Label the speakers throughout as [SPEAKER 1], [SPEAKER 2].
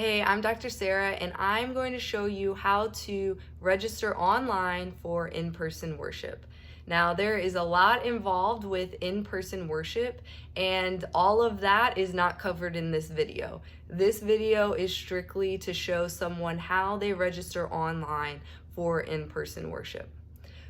[SPEAKER 1] Hey, I'm Dr. Sarah, and I'm going to show you how to register online for in-person worship. Now, there is a lot involved with in-person worship, and all of that is not covered in this video. This video is strictly to show someone how they register online for in-person worship.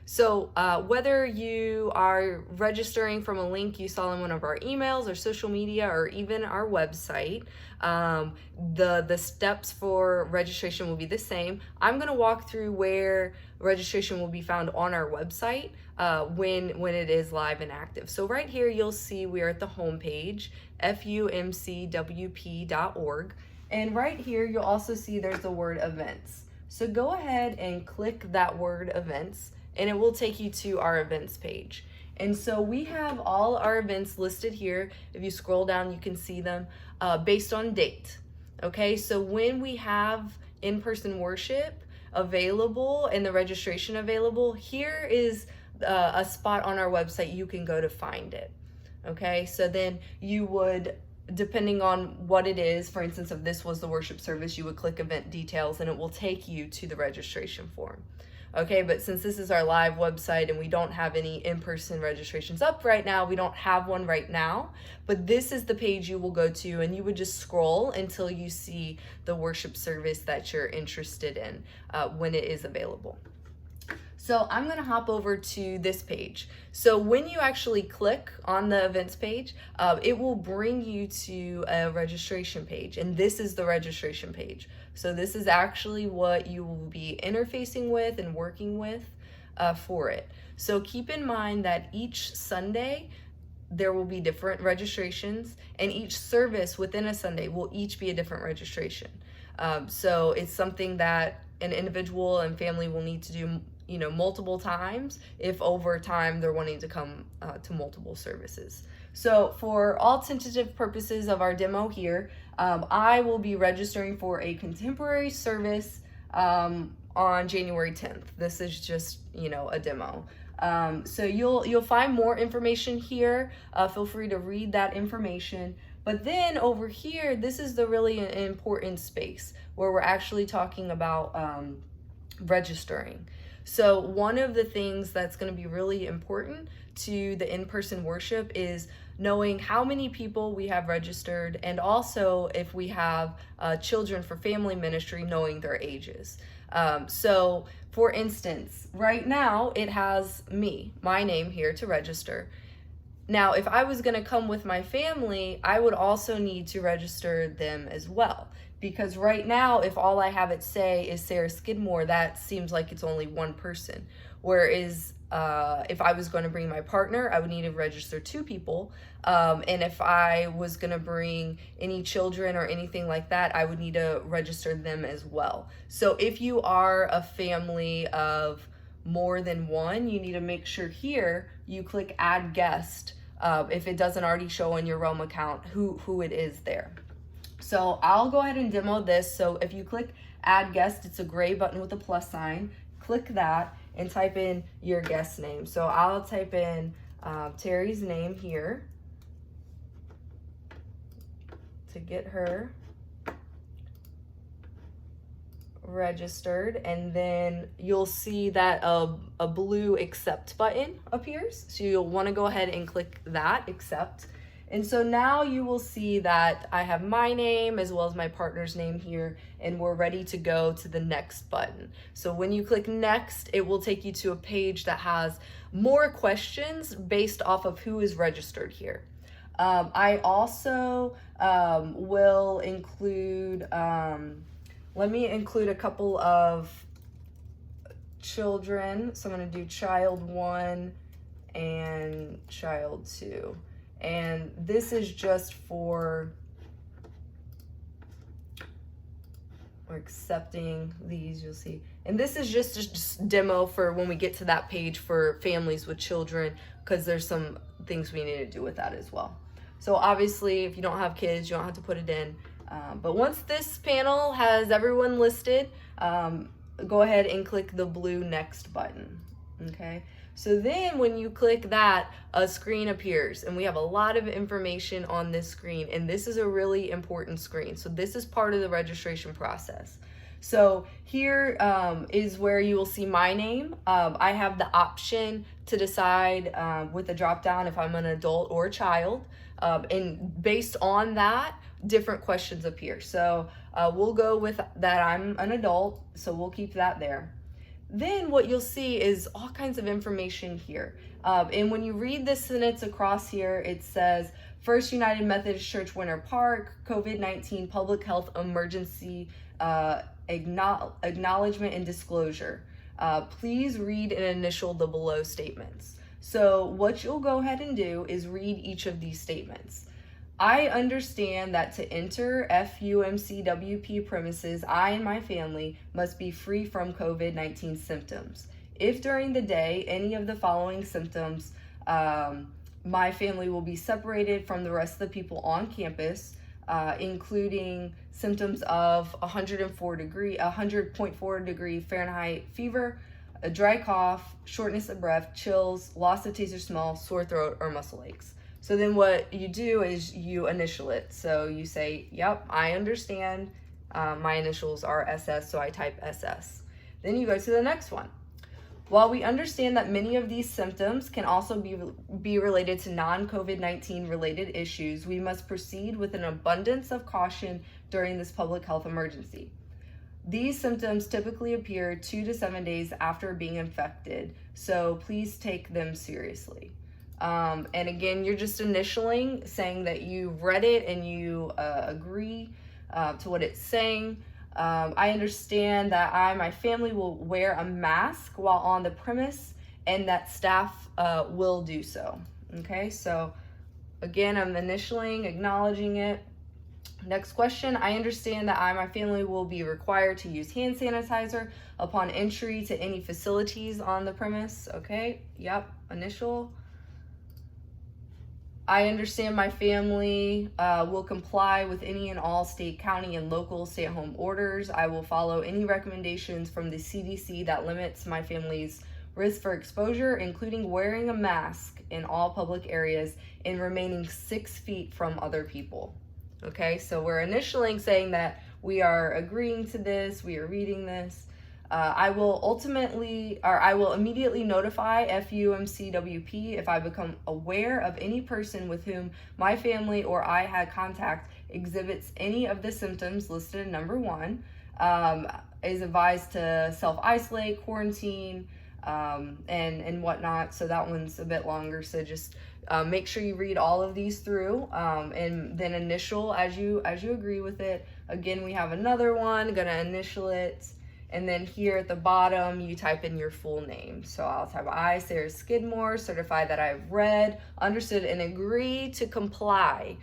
[SPEAKER 1] So whether you are registering from a link you saw in one of our emails or social media or even our website, the steps for registration will be the same. I'm going to walk through where registration will be found on our website when it is live and active. So right here you'll see we are at the home page, fumcwp.org, and right here you'll also see there's the word events. So go ahead and click that word events, and it will take you to our events page. And so we have all our events listed here. If you scroll down, you can see them based on date. Okay, so when we have in-person worship available and the registration available, here is a spot on our website you can go to find it. Okay, so then you would, depending on what it is, for instance, if this was the worship service, you would click event details and it will take you to the registration form. Okay, but since this is our live website and we don't have any in-person registrations up right now, we don't have one right now, but this is the page you will go to, and you would just scroll until you see the worship service that you're interested in when it is available. So I'm going to hop over to this page. So when you actually click on the events page, it will bring you to a registration page, and this is the registration page. So this is actually what you will be interfacing with and working with for it. So keep in mind that each Sunday there will be different registrations, and each service within a Sunday will each be a different registration. So it's something that an individual and family will need to do multiple times if over time they're wanting to come to multiple services. So for all tentative purposes of our demo here, I will be registering for a contemporary service on January 10th. This is just, a demo. So you'll find more information here. Feel free to read that information. But then over here, this is the really important space where we're actually talking about registering. So one of the things that's going to be really important to the in-person worship is knowing how many people we have registered, and also if we have children for family ministry, knowing their ages. So for instance, right now it has my name here to register. Now, if I was going to come with my family, I would also need to register them as well. Because right now, if all I have it say is Sarah Skidmore, that seems like it's only one person. Whereas if I was going to bring my partner, I would need to register two people. And if I was going to bring any children or anything like that, I would need to register them as well. So if you are a family of more than one, you need to make sure here you click Add Guest if it doesn't already show on your Realm account who it is there. So I'll go ahead and demo this. So if you click Add Guest, it's a gray button with a plus sign. Click that and type in your guest name. So I'll type in Terry's name here to get her registered, and then you'll see that a blue accept button appears. So you'll want to go ahead and click that, accept. And so now you will see that I have my name as well as my partner's name here, and we're ready to go to the next button. So when you click next, it will take you to a page that has more questions based off of who is registered here. I also will include, let me include a couple of children. So I'm going to do child 1 and child 2. And this is just for, we're accepting these, you'll see. And this is just demo for when we get to that page for families with children, because there's some things we need to do with that as well. So obviously, if you don't have kids, you don't have to put it in. But once this panel has everyone listed, go ahead and click the blue next button. Okay, so then when you click that, a screen appears, and we have a lot of information on this screen, and this is a really important screen. So this is part of the registration process. So here is where you will see my name. I have the option to decide with the drop down if I'm an adult or a child, and based on that, different questions appear. So we'll go with that I'm an adult, so we'll keep that there. Then what you'll see is all kinds of information here. And when you read this sentence across here, it says, First United Methodist Church, Winter Park, COVID-19 public health emergency acknowledgement and disclosure. Please read and initial the below statements. So what you'll go ahead and do is read each of these statements. I understand that to enter FUMCWP premises, I and my family must be free from COVID-19 symptoms. If during the day any of the following symptoms, my family will be separated from the rest of the people on campus, including symptoms of 100.4 degree Fahrenheit fever, a dry cough, shortness of breath, chills, loss of taste or smell, sore throat, or muscle aches. So then what you do is you initial it. So you say, yep, I understand. My initials are SS, so I type SS. Then you go to the next one. While we understand that many of these symptoms can also be related to non-COVID-19 related issues, we must proceed with an abundance of caution during this public health emergency. These symptoms typically appear 2 to 7 days after being infected, so please take them seriously. And again, you're just initialing, saying that you've read it and you agree to what it's saying. I understand that my family will wear a mask while on the premise, and that staff will do so. Okay, so again, I'm initialing, acknowledging it. Next question, I understand that my family will be required to use hand sanitizer upon entry to any facilities on the premise. Okay, yep, initial. I understand my family will comply with any and all state, county, and local stay-at-home orders. I will follow any recommendations from the CDC that limits my family's risk for exposure, including wearing a mask in all public areas and remaining 6 feet from other people. Okay, so we're initially saying that we are agreeing to this, we are reading this. I will immediately notify FUMCWP if I become aware of any person with whom my family or I had contact exhibits any of the symptoms listed in number 1, is advised to self-isolate, quarantine, and whatnot. So that one's a bit longer, so just make sure you read all of these through, and then initial as you agree with it. Again, we have another one, gonna initial it. And then here at the bottom, you type in your full name. So I'll type I, Sarah Skidmore, certify that I've read, understood, and agree to comply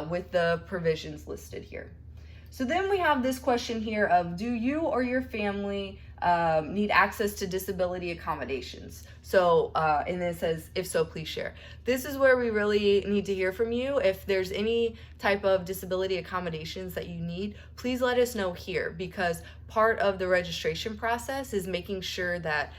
[SPEAKER 1] with the provisions listed here. So then we have this question here of, do you or your family need access to disability accommodations? So, and then it says, if so, please share. This is where we really need to hear from you. If there's any type of disability accommodations that you need, please let us know here, because part of the registration process is making sure that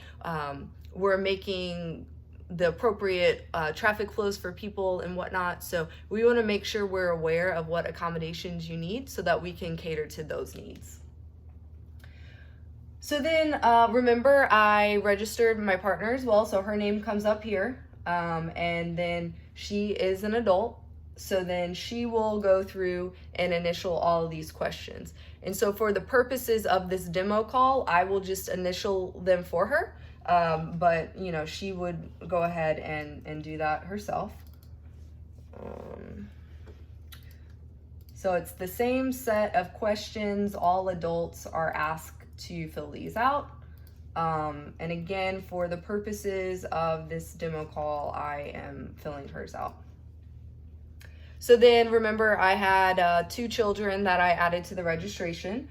[SPEAKER 1] we're making the appropriate traffic flows for people and whatnot. So we want to make sure we're aware of what accommodations you need so that we can cater to those needs. So then remember, I registered my partner as well, so her name comes up here, and then she is an adult, so then she will go through and initial all of these questions. And so for the purposes of this demo call, I will just initial them for her, but you know, she would go ahead and do that herself. So it's the same set of questions. All adults are asked to fill these out. And again, for the purposes of this demo call, I am filling hers out. So then remember, I had 2 children that I added to the registration.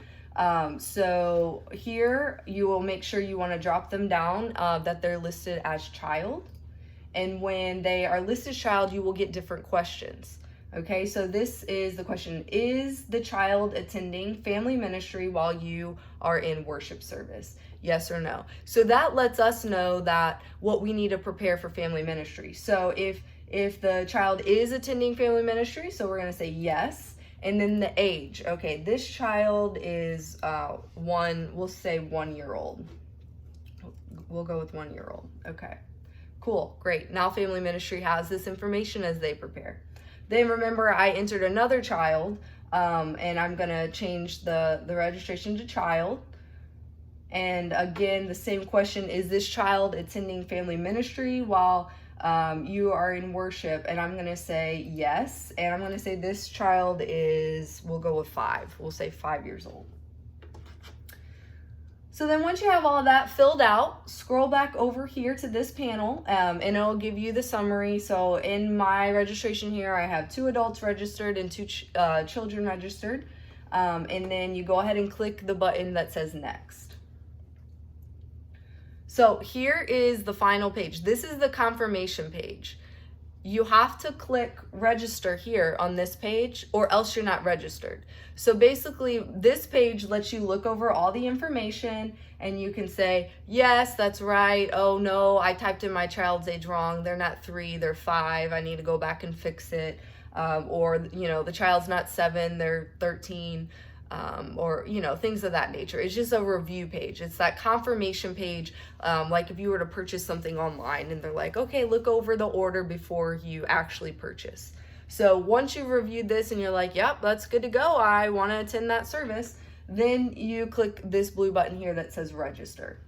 [SPEAKER 1] So here you will make sure you want to drop them down that they're listed as child. And when they are listed as child, you will get different questions. Okay, so this is the question: is the child attending family ministry while you are in worship service? Yes or no? So that lets us know that what we need to prepare for family ministry. So if the child is attending family ministry, so we're going to say yes. And then the age. Okay, this child is we'll say 1 year old. We'll go with 1 year old. Okay, cool, great. Now family ministry has this information as they prepare. Then remember, I entered another child, and I'm gonna change the registration to child. And again, the same question: is this child attending family ministry while you are in worship? And I'm gonna say yes. And I'm gonna say this child is, we'll go with 5. We'll say 5 years old. So then once you have all that filled out, scroll back over here to this panel, and it'll give you the summary. So in my registration here, I have 2 adults registered and 2 children registered. And then you go ahead and click the button that says next. So here is the final page. This is the confirmation page. You have to click register here on this page, or else you're not registered. So basically, this page lets you look over all the information, and you can say, yes, that's right. Oh no, I typed in my child's age wrong. They're not 3, they're 5. I need to go back and fix it. Or, the child's not 7, they're 13. Or things of that nature. It's just a review page. It's that confirmation page, like if you were to purchase something online and they're like, okay, look over the order before you actually purchase. So once you've reviewed this and you're like, yep, that's good to go, I want to attend that service, then you click this blue button here that says register.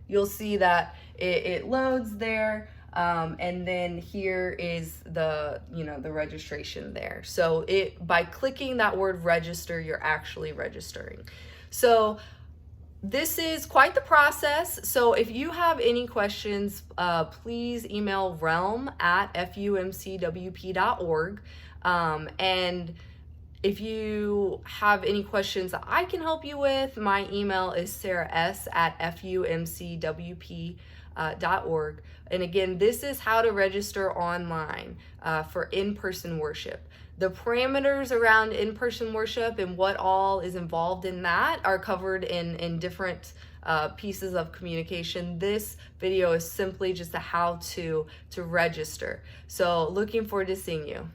[SPEAKER 1] You'll see that it loads there. And then here is the registration there. So by clicking that word register, you're actually registering. So this is quite the process. So if you have any questions, please email realm@fumcwp.org. And if you have any questions that I can help you with, my email is sarahs@fumcwp.org. And again, this is how to register online for in-person worship. The parameters around in-person worship and what all is involved in that are covered in different pieces of communication. This video is simply just a how to register. So looking forward to seeing you.